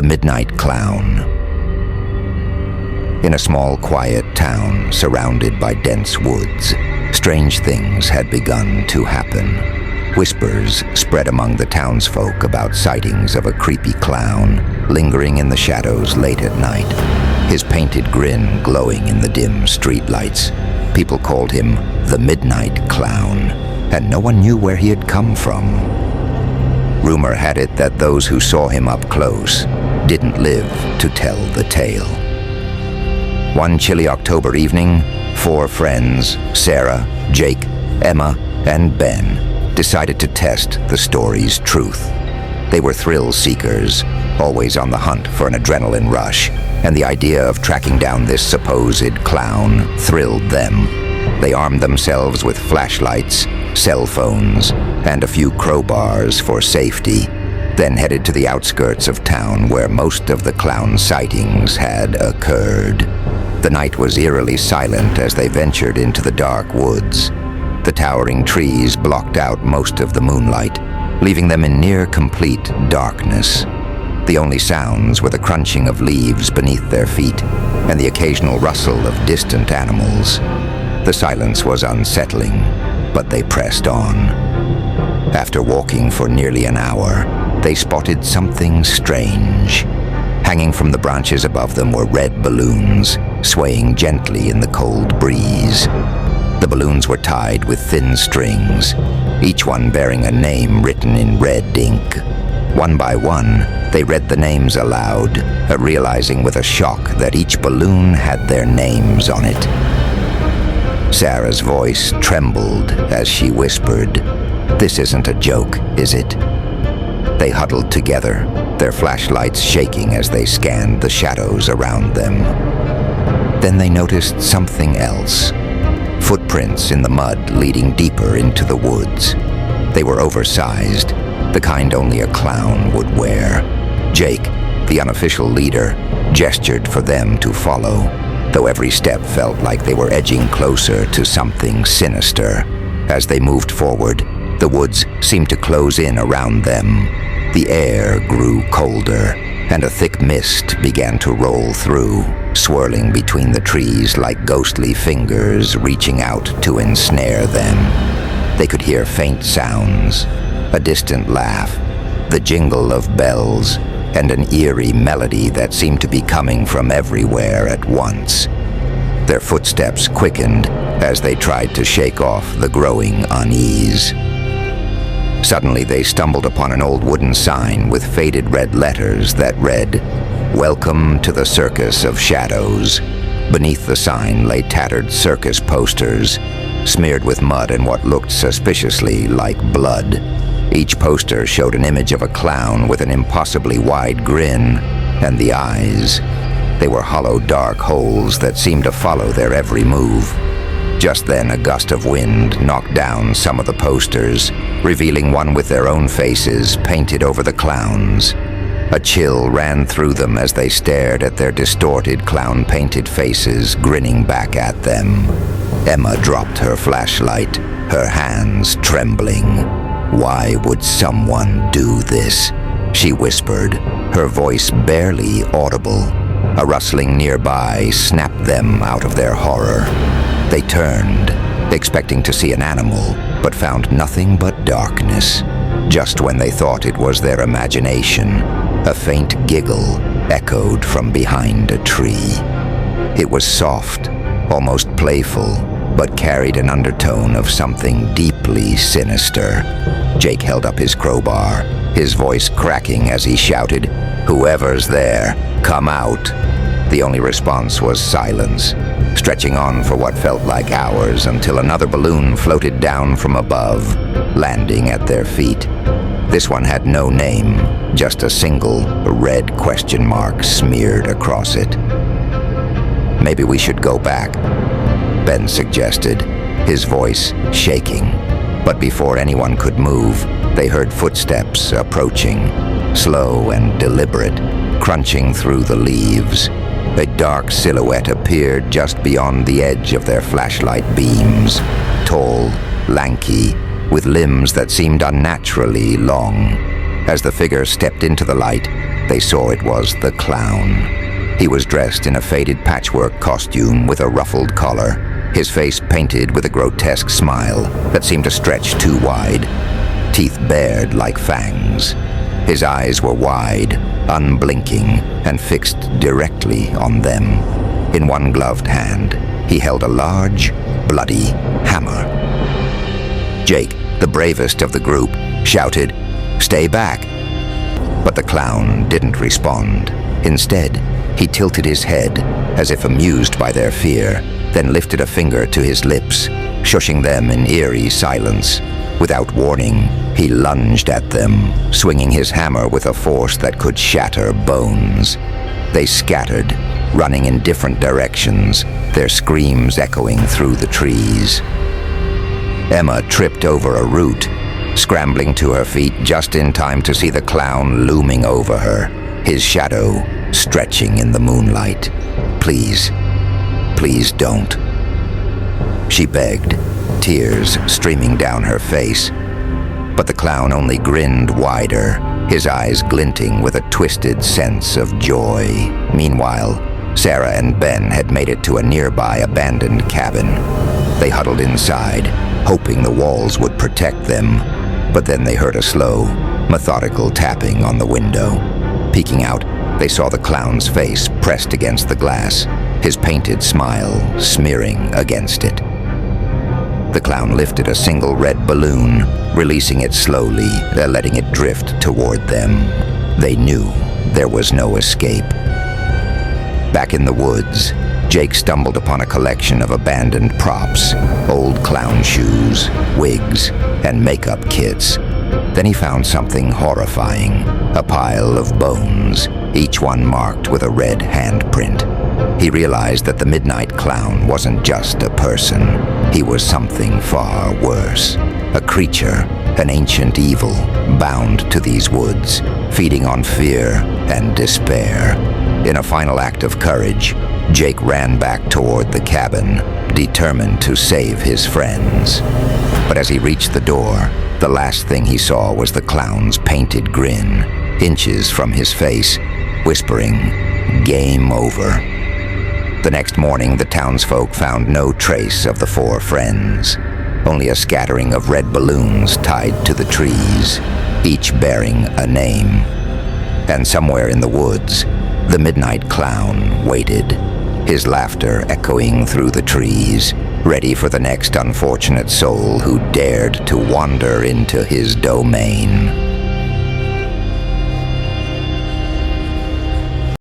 midnight clown. In a small, quiet town surrounded by dense woods, strange things had begun to happen. Whispers spread among the townsfolk about sightings of a creepy clown lingering in the shadows late at night, his painted grin glowing in the dim streetlights. People called him the Midnight Clown, and no one knew where he had come from. Rumor had it that those who saw him up close didn't live to tell the tale. One chilly October evening, 4 friends, Sarah, Jake, Emma, and Ben, decided to test the story's truth. They were thrill seekers, always on the hunt for an adrenaline rush, and the idea of tracking down this supposed clown thrilled them. They armed themselves with flashlights, cell phones, and a few crowbars for safety, then headed to the outskirts of town where most of the clown sightings had occurred. The night was eerily silent as they ventured into the dark woods. The towering trees blocked out most of the moonlight, leaving them in near-complete darkness. The only sounds were the crunching of leaves beneath their feet and the occasional rustle of distant animals. The silence was unsettling, but they pressed on. After walking for nearly an hour, they spotted something strange. Hanging from the branches above them were red balloons, swaying gently in the cold breeze. The balloons were tied with thin strings, each one bearing a name written in red ink. One by one, they read the names aloud, realizing with a shock that each balloon had their names on it. Sarah's voice trembled as she whispered, "This isn't a joke, is it?" They huddled together, their flashlights shaking as they scanned the shadows around them. Then they noticed something else. Footprints in the mud leading deeper into the woods. They were oversized, the kind only a clown would wear. Jake, the unofficial leader, gestured for them to follow, though every step felt like they were edging closer to something sinister. As they moved forward, the woods seemed to close in around them. The air grew colder, and a thick mist began to roll through, swirling between the trees like ghostly fingers reaching out to ensnare them. They could hear faint sounds, a distant laugh, the jingle of bells, and an eerie melody that seemed to be coming from everywhere at once. Their footsteps quickened as they tried to shake off the growing unease. Suddenly they stumbled upon an old wooden sign with faded red letters that read, "Welcome to the Circus of Shadows." Beneath the sign lay tattered circus posters, smeared with mud and what looked suspiciously like blood. Each poster showed an image of a clown with an impossibly wide grin, and the eyes. They were hollow, dark holes that seemed to follow their every move. Just then, a gust of wind knocked down some of the posters, revealing one with their own faces painted over the clowns. A chill ran through them as they stared at their distorted, clown-painted faces grinning back at them. Emma dropped her flashlight, her hands trembling. "Why would someone do this?" she whispered, her voice barely audible. A rustling nearby snapped them out of their horror. They turned, expecting to see an animal, but found nothing but darkness. Just when they thought it was their imagination, a faint giggle echoed from behind a tree. It was soft, almost playful, but carried an undertone of something deeply sinister. Jake held up his crowbar, his voice cracking as he shouted, "Whoever's there, come out." The only response was silence, stretching on for what felt like hours until another balloon floated down from above, landing at their feet. This one had no name, just a single red question mark smeared across it. "Maybe we should go back," Ben suggested, his voice shaking. But before anyone could move, they heard footsteps approaching, slow and deliberate, crunching through the leaves. A dark silhouette appeared just beyond the edge of their flashlight beams, tall, lanky, with limbs that seemed unnaturally long. As the figure stepped into the light, they saw it was the clown. He was dressed in a faded patchwork costume with a ruffled collar, his face painted with a grotesque smile that seemed to stretch too wide, teeth bared like fangs. His eyes were wide, unblinking, and fixed directly on them. In one gloved hand, he held a large, bloody hammer. Jake, the bravest of the group, shouted, "Stay back!" But the clown didn't respond. Instead, he tilted his head, as if amused by their fear, then lifted a finger to his lips, shushing them in eerie silence. Without warning, he lunged at them, swinging his hammer with a force that could shatter bones. They scattered, running in different directions, their screams echoing through the trees. Emma tripped over a root, scrambling to her feet just in time to see the clown looming over her, his shadow stretching in the moonlight. "Please, please don't," she begged, tears streaming down her face. But the clown only grinned wider, his eyes glinting with a twisted sense of joy. Meanwhile, Sarah and Ben had made it to a nearby abandoned cabin. They huddled inside, hoping the walls would protect them. But then they heard a slow, methodical tapping on the window. Peeking out, they saw the clown's face pressed against the glass, his painted smile smearing against it. The clown lifted a single red balloon, releasing it slowly, letting it drift toward them. They knew there was no escape. Back in the woods, Jake stumbled upon a collection of abandoned props, old clown shoes, wigs, and makeup kits. Then he found something horrifying, a pile of bones, each one marked with a red handprint. He realized that the Midnight Clown wasn't just a person. He was something far worse. A creature, an ancient evil, bound to these woods, feeding on fear and despair. In a final act of courage, Jake ran back toward the cabin, determined to save his friends. But as he reached the door, the last thing he saw was the clown's painted grin, inches from his face, whispering, "Game over." The next morning, the townsfolk found no trace of the four friends, only a scattering of red balloons tied to the trees, each bearing a name. And somewhere in the woods, the Midnight Clown waited, his laughter echoing through the trees, ready for the next unfortunate soul who dared to wander into his domain.